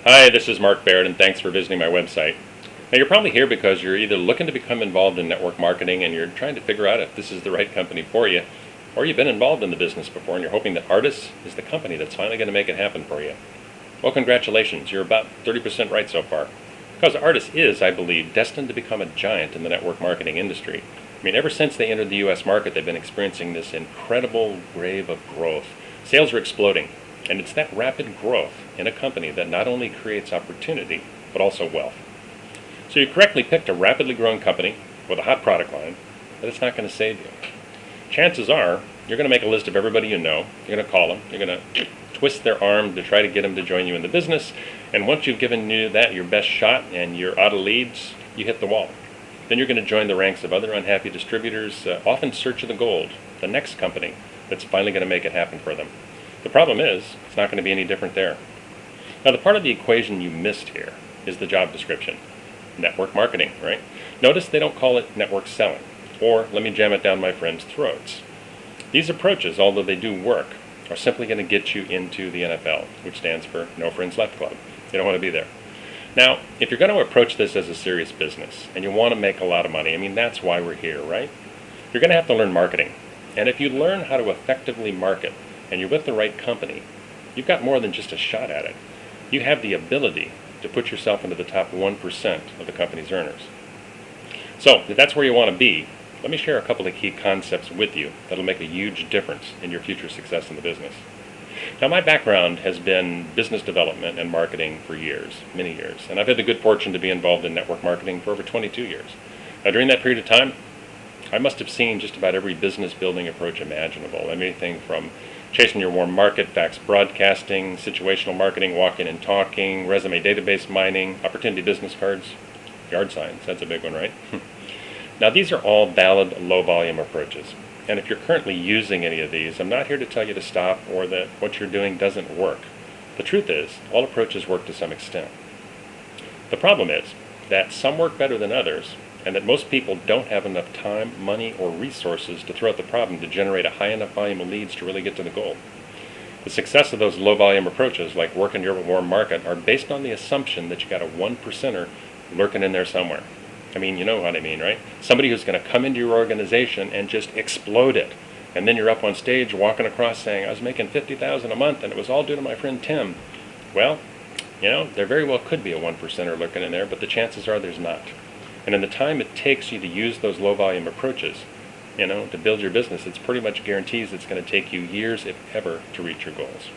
Hi, this is Mark Baird, and thanks for visiting my website. Now, you're probably here because you're either looking to become involved in network marketing and you're trying to figure out if this is the right company for you, or you've been involved in the business before and you're hoping that Ardyss is the company that's finally going to make it happen for you. Well, congratulations, you're about 30% right so far. Because Ardyss is, I believe, destined to become a giant in the network marketing industry. I mean, ever since they entered the U.S. market, they've been experiencing this incredible wave of growth. Sales are exploding. And it's that rapid growth in a company that not only creates opportunity, but also wealth. So you correctly picked a rapidly growing company with a hot product line, but it's not going to save you. Chances are, you're going to make a list of everybody you know, you're going to call them, you're going to twist their arm to try to get them to join you in the business, and once you've given you that your best shot and you're out of leads, you hit the wall. Then you're going to join the ranks of other unhappy distributors, often searching the gold, the next company that's finally going to make it happen for them. The problem is, it's not going to be any different there. Now, the part of the equation you missed here is the job description. Network marketing, right? Notice they don't call it network selling, or let me jam it down my friends' throats. These approaches, although they do work, are simply going to get you into the NFL, which stands for No Friends Left Club. You don't want to be there. Now, if you're going to approach this as a serious business, and you want to make a lot of money, I mean, that's why we're here, right? You're going to have to learn marketing. And if you learn how to effectively market, and you're with the right company, you've got more than just a shot at it. You have the ability to put yourself into the top 1% of the company's earners. So, if that's where you want to be, let me share a couple of key concepts with you that'll make a huge difference in your future success in the business. Now, my background has been business development and marketing for years, many years, and I've had the good fortune to be involved in network marketing for over 22 years. Now, during that period of time, I must have seen just about every business building approach imaginable, anything from chasing your warm market, fax broadcasting, situational marketing, walking and talking, resume database mining, opportunity business cards, yard signs, that's a big one, right? Now, these are all valid low-volume approaches. And if you're currently using any of these, I'm not here to tell you to stop or that what you're doing doesn't work. The truth is, all approaches work to some extent. The problem is that some work better than others, and that most people don't have enough time, money, or resources to throw at the problem to generate a high enough volume of leads to really get to the goal. The success of those low-volume approaches, like working your warm market, are based on the assumption that you got a 1%er lurking in there somewhere. I mean, you know what I mean, right? Somebody who's going to come into your organization and just explode it. And then you're up on stage walking across saying, I was making $50,000 a month and it was all due to my friend Tim. Well, you know, there very well could be a 1%er lurking in there, but the chances are there's not. And in the time it takes you to use those low-volume approaches, to build your business, it's pretty much guarantees it's going to take you years, if ever, to reach your goals.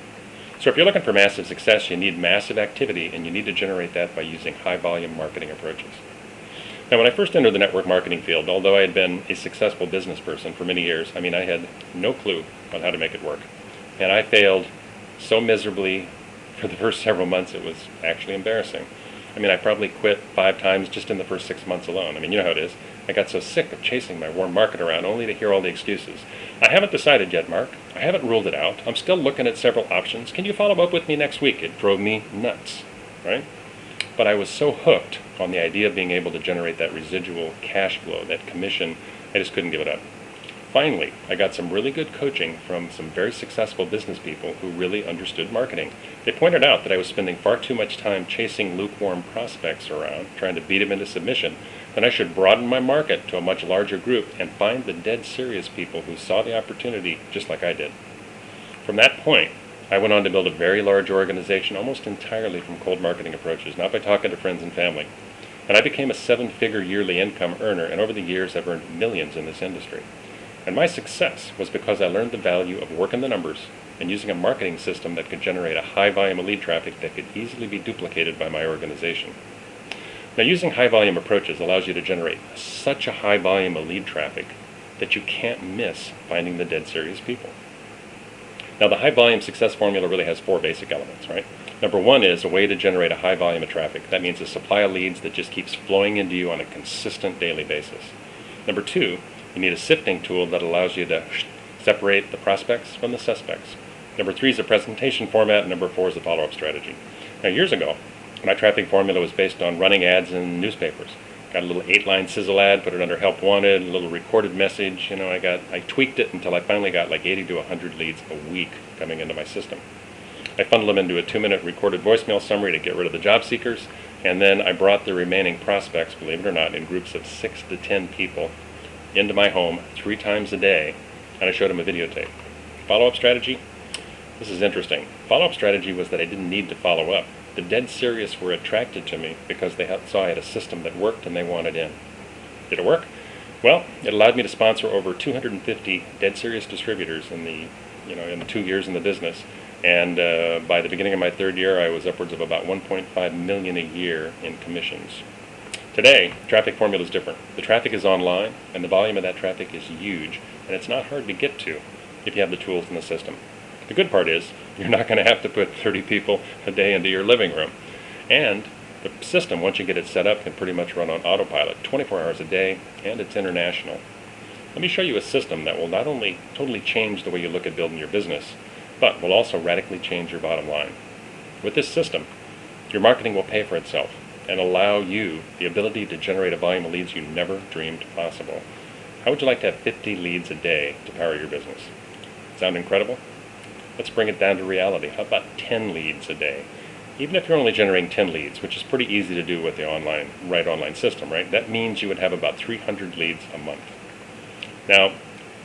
So if you're looking for massive success, you need massive activity, and you need to generate that by using high-volume marketing approaches. Now, when I first entered the network marketing field, although I had been a successful business person for many years, I had no clue on how to make it work. And I failed so miserably for the first several months, it was actually embarrassing. I probably quit 5 times just in the first 6 months alone. You know how it is. I got so sick of chasing my warm market around only to hear all the excuses. I haven't decided yet, Mark. I haven't ruled it out. I'm still looking at several options. Can you follow up with me next week? It drove me nuts, right? But I was so hooked on the idea of being able to generate that residual cash flow, that commission, I just couldn't give it up. Finally, I got some really good coaching from some very successful business people who really understood marketing. They pointed out that I was spending far too much time chasing lukewarm prospects around, trying to beat them into submission, that I should broaden my market to a much larger group and find the dead serious people who saw the opportunity just like I did. From that point, I went on to build a very large organization almost entirely from cold marketing approaches, not by talking to friends and family. And I became a 7-figure yearly income earner, and over the years I've earned millions in this industry. And my success was because I learned the value of working the numbers and using a marketing system that could generate a high volume of lead traffic that could easily be duplicated by my organization. Now, using high volume approaches allows you to generate such a high volume of lead traffic that you can't miss finding the dead serious people. Now, the high volume success formula really has 4 basic elements, right? Number 1 is a way to generate a high volume of traffic. That means a supply of leads that just keeps flowing into you on a consistent daily basis. Number 2, you need a sifting tool that allows you to separate the prospects from the suspects. Number 3 is a presentation format, and number 4 is a follow-up strategy. Now, years ago, my traffic formula was based on running ads in newspapers. Got a little 8-line sizzle ad, put it under help wanted, a little recorded message. I tweaked it until I finally got like 80 to 100 leads a week coming into my system. I funneled them into a 2-minute recorded voicemail summary to get rid of the job seekers, and then I brought the remaining prospects, believe it or not, in groups of 6 to 10 people into my home 3 times a day, and I showed them a videotape. Follow-up strategy? This is interesting. Follow-up strategy was that I didn't need to follow up. The dead serious were attracted to me because they saw I had a system that worked and they wanted in. Did it work? Well, it allowed me to sponsor over 250 dead serious distributors in the 2 years in the business. And by the beginning of my 3rd year, I was upwards of about $1.5 million a year in commissions. Today, traffic formula is different. The traffic is online, and the volume of that traffic is huge, and it's not hard to get to if you have the tools in the system. The good part is you're not going to have to put 30 people a day into your living room. And the system, once you get it set up, can pretty much run on autopilot 24 hours a day, and it's international. Let me show you a system that will not only totally change the way you look at building your business, but will also radically change your bottom line. With this system, your marketing will pay for itself and allow you the ability to generate a volume of leads you never dreamed possible. How would you like to have 50 leads a day to power your business? Sound incredible? Let's bring it down to reality. How about 10 leads a day? Even if you're only generating 10 leads, which is pretty easy to do with the online system, right? That means you would have about 300 leads a month. Now,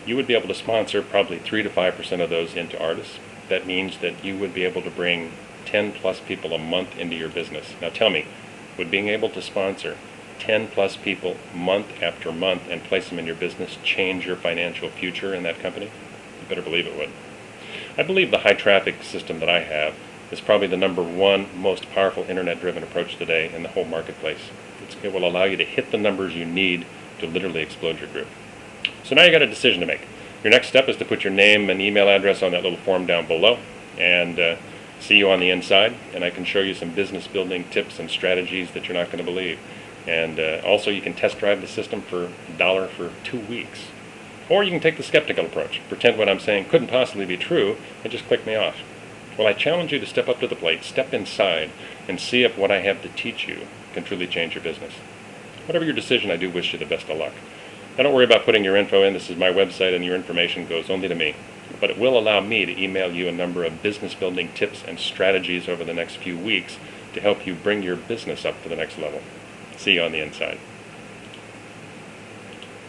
you would be able to sponsor probably 3 to 5% of those into Ardyss. That means that you would be able to bring 10 plus people a month into your business. Now tell me, would being able to sponsor 10 plus people month after month and place them in your business change your financial future in that company? You better believe it would. I believe the high traffic system that I have is probably the #1 most powerful internet-driven approach today in the whole marketplace. It will allow you to hit the numbers you need to literally explode your group. So now you got a decision to make. Your next step is to put your name and email address on that little form down below, and see you on the inside, and I can show you some business building tips and strategies that you're not going to believe. And also you can test drive the system for $1 for 2 weeks. Or you can take the skeptical approach, pretend what I'm saying couldn't possibly be true, and just click me off. Well, I challenge you to step up to the plate, step inside, and see if what I have to teach you can truly change your business. Whatever your decision, I do wish you the best of luck. Now don't worry about putting your info in. This is my website and your information goes only to me. But it will allow me to email you a number of business building tips and strategies over the next few weeks to help you bring your business up to the next level. See you on the inside.